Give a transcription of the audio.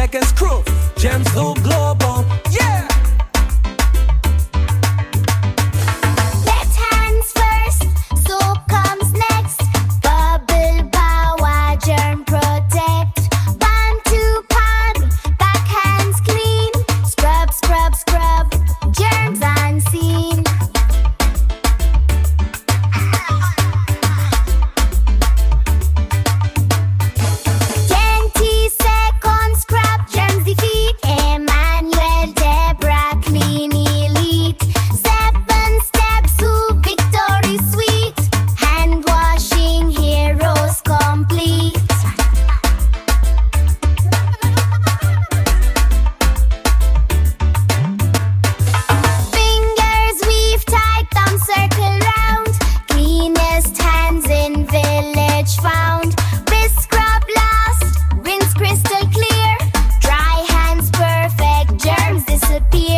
second screw. Germs do global. Yeah. Left hands first, soap comes next. Bubble power, germ protect. Palm to palm, back hands clean. Scrub, scrub, scrub, germs unseen. 20 seconds, scrub, germs defeat. Emmanuel, Deborah, clean elite. 7 steps to victory sweet. Hand washing, heroes complete. Fingers weave tight, thumb circle round. Cleanest hands in village found. Wrist scrub last, rinse crystal clear. Dry hands perfect, germs disappear.